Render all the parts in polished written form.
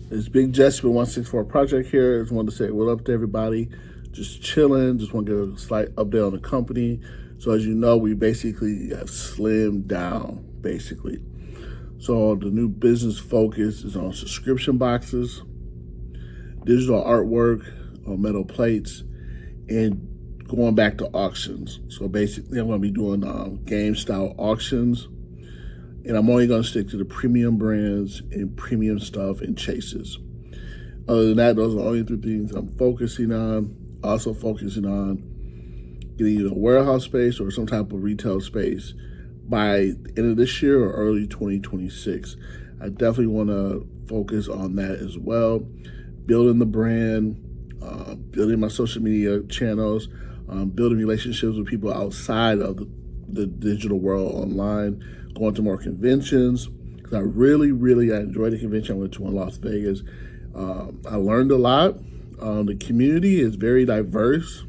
It's Big Jesse with One64 Project here. Just wanted to say what up to everybody. Just chilling. Just want to give a slight update on the company. So as you know, we basically have slimmed down, basically. So the new business focus is on subscription boxes, digital artwork on metal plates, and going back to auctions. So basically, I'm going to be doing game-style auctions. And I'm only going to stick to the premium brands and premium stuff and chases. Other than that, those are the only three things I'm focusing on. Also focusing on getting either a warehouse space or some type of retail space by the end of this year or early 2026. I definitely want to focus on that as well. Building the brand, building my social media channels, building relationships with people outside of the digital world online, going to more conventions, because I really enjoyed the convention I went to in Las Vegas. I learned a lot. The community is very diverse.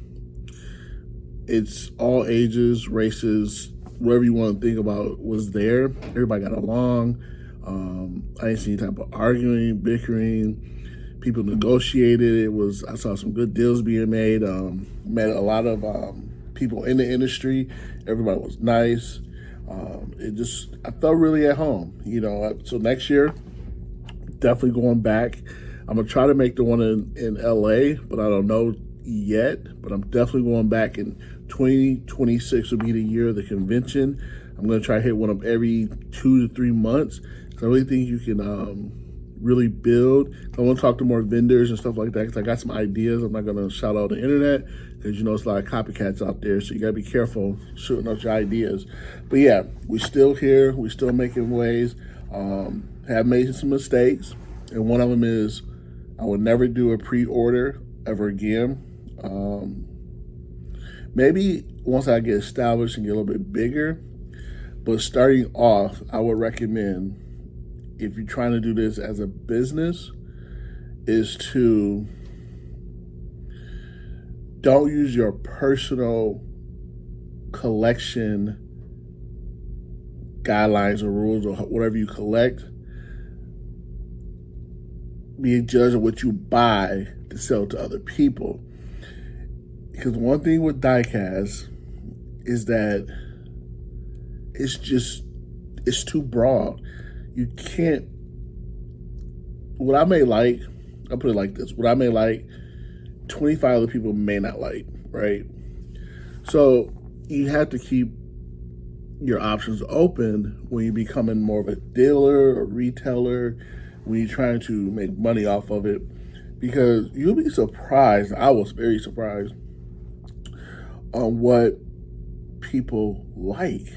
It's all ages, races, whatever you want to think about was there. Everybody got along. I didn't see any type of arguing, bickering. People negotiated. I saw some good deals being made. Met a lot of people in the industry. Everybody was nice. I felt really at home, so next year, definitely going back. I'm going to try to make the one in LA, but I don't know yet, but I'm definitely going back in 2026 will be the year of the convention. I'm going to try to hit one of every 2 to 3 months. I really think you can really build. I want to talk to more vendors and stuff like that because I got some ideas. I'm not going to shout out the internet because it's a lot of copycats out there, so you got to be careful shooting out your ideas. But yeah, we're still here. We're still making waves. Have made some mistakes, and one of them is I would never do a pre-order ever again. Maybe once I get established and get a little bit bigger, but starting off, I would recommend, if you're trying to do this as a business, is to don't use your personal collection guidelines or rules or whatever you collect. Be a judge of what you buy to sell to other people. Because one thing with Diecast is that it's too broad. You can't, what I may like, I'll put it like this, what I may like, 25 other people may not like, right? So you have to keep your options open when you're becoming more of a dealer or retailer, when you're trying to make money off of it, because you'll be surprised, I was very surprised, on what people like.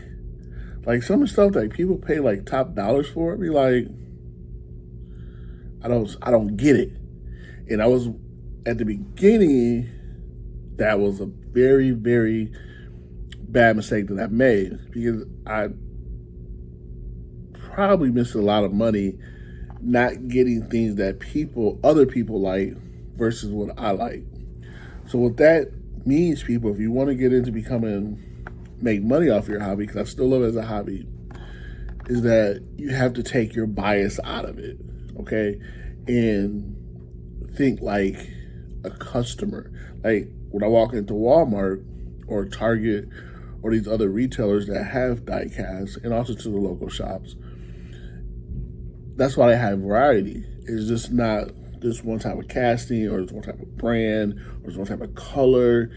Like some of the stuff that people pay like top dollars for, I'd be like, I don't get it. And I was at the beginning, that was a very bad mistake that I made, because I probably missed a lot of money not getting things that other people like versus what I like. So what that means, people, if you want to get into make money off your hobby, because I still love it as a hobby, is that you have to take your bias out of it, okay? And think like a customer. Like when I walk into Walmart or Target or these other retailers that have Diecast, and also to the local shops, that's why they have variety. It's just not this one type of casting or this one type of brand or this one type of color.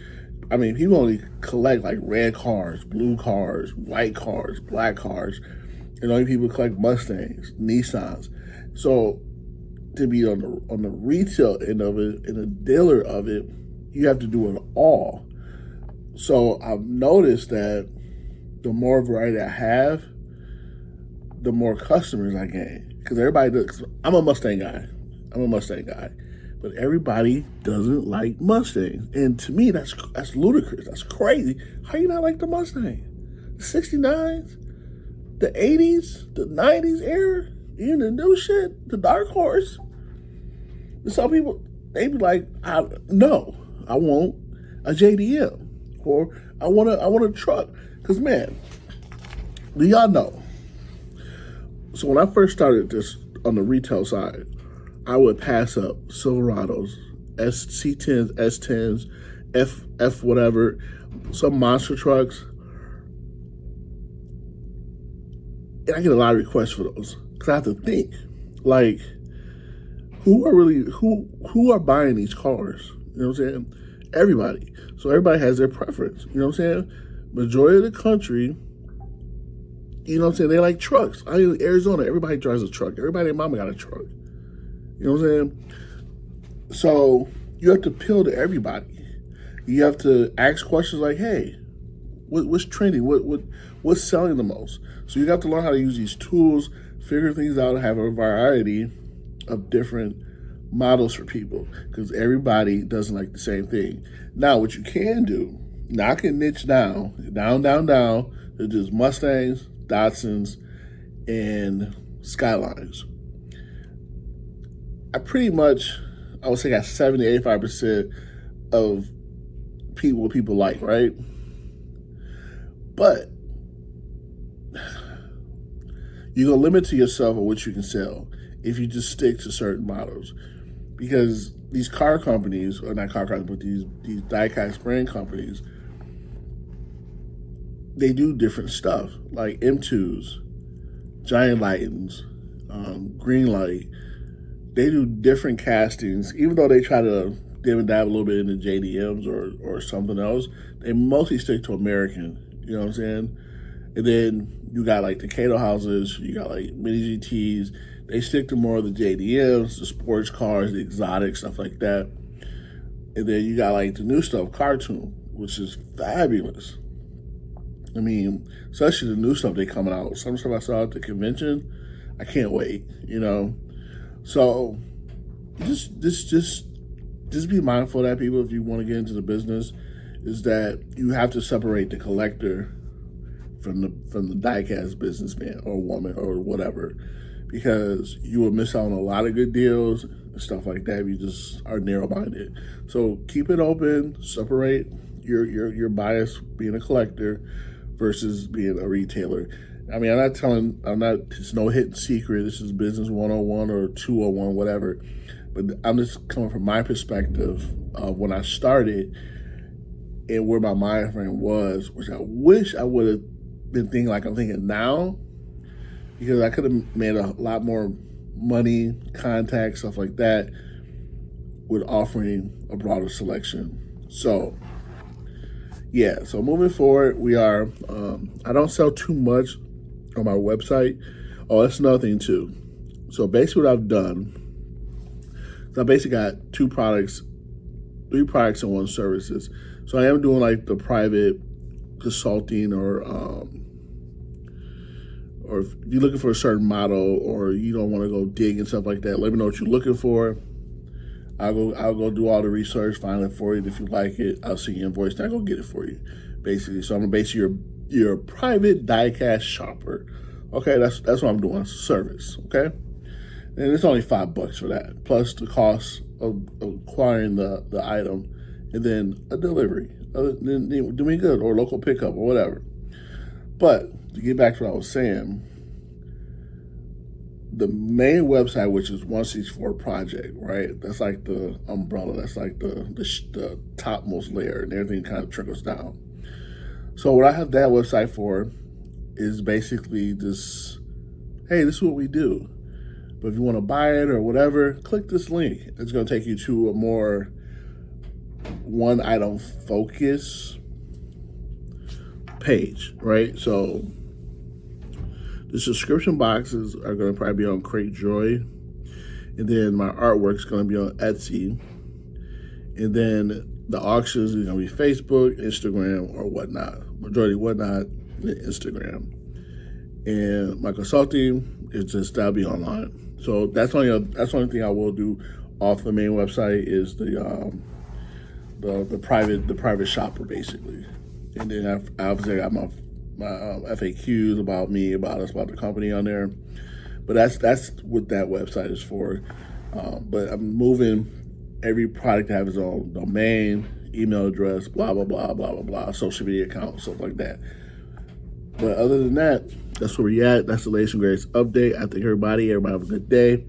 I mean, people only collect like red cars, blue cars, white cars, black cars, and only people collect Mustangs, Nissans. So to be on the retail end of it and a dealer of it, you have to do it all. So I've noticed that the more variety I have, the more customers I gain. Because everybody does. I'm a Mustang guy, but everybody doesn't like Mustangs, and to me that's ludicrous. That's crazy. How you not like the Mustang? The '69s, the '80s, the '90s era, even the new shit, the Dark Horse. Some people, they be like, no, I want a JDM, or I want a truck. Because man, do y'all know? So when I first started this on the retail side, I would pass up Silverados, C10s, S10s, F whatever, some monster trucks. And I get a lot of requests for those because I have to think, like, who are buying these cars? You know what I'm saying? Everybody. So everybody has their preference. You know what I'm saying? Majority of the country, you know what I'm saying, they like trucks. In Arizona, everybody drives a truck. Everybody and mama got a truck. You know what I'm saying? So you have to appeal to everybody. You have to ask questions like, hey, what's trending? What's selling the most? So you have to learn how to use these tools, figure things out, have a variety of different models for people because everybody doesn't like the same thing. Now, what you can do, knock and niche down, to just Mustangs, Datsuns, and Skylines. I would say got 70-85% of what people like, right? But you're going to limit to yourself of what you can sell if you just stick to certain models. Because these car companies, or not car companies, but these Diecast brand companies, they do different stuff, like M2s, Giant Lightens, Green Light. They do different castings, even though they try to dib and dab a little bit into JDMs or something else. They mostly stick to American, you know what I'm saying? And then you got like the Cato houses, you got like mini GTs. They stick to more of the JDMs, the sports cars, the exotic stuff like that. And then you got like the new stuff, Cartoon, which is fabulous. I mean, especially the new stuff they coming out. Some stuff I saw at the convention, I can't wait, you know? So just be mindful of that, people, if you want to get into the business, is that you have to separate the collector from the diecast businessman or woman or whatever, because you will miss out on a lot of good deals and stuff like that if you just are narrow-minded. So keep it open, separate your bias being a collector versus being a retailer. I mean, it's no hidden secret. This is business 101 or 201, whatever. But I'm just coming from my perspective of when I started and where my mind frame was, which I wish I would have been thinking like I'm thinking now, because I could have made a lot more money, contacts, stuff like that, with offering a broader selection. So, yeah, so moving forward, we are, I don't sell too much on my website. Oh, that's another thing too. So basically what I've done, so I basically got 3 products and 1 services. So I am doing like the private consulting, or if you're looking for a certain model or you don't want to go dig and stuff like that, let me know what you're looking for. I'll go do all the research, find it for you. If you like it, I'll send you an invoice and I'll go get it for you, basically. So I'm basically your private diecast shopper. Okay, that's what I'm doing. It's a service, okay? And it's only $5 for that, plus the cost of acquiring the item, and then a delivery, then doing good, or local pickup, or whatever. But to get back to what I was saying, the main website, which is 164 Project, right? That's like the umbrella. That's like the topmost layer, and everything kind of trickles down. So what I have that website for is basically just, hey, this is what we do. But if you want to buy it or whatever, click this link. It's going to take you to a more one item focus page, right? So the subscription boxes are going to probably be on Crate Joy. And then my artwork's going to be on Etsy. And then the auctions are going to be Facebook, Instagram, or whatnot. Majority whatnot, Instagram. And my consulting is just, that'll be online. So that's the only thing I will do off the main website is the private shopper, basically. And then obviously I got my FAQs about me, about us, about the company on there. But that's what that website is for. But I'm moving every product to have its own domain, email address, blah, blah, blah, blah, blah, blah, social media account, stuff like that. But other than that, that's where we're at. That's the latest and greatest update. I think everybody have a good day.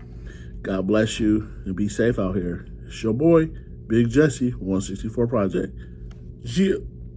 God bless you and be safe out here. It's your boy, Big Jesse, 164 Project. Yeah.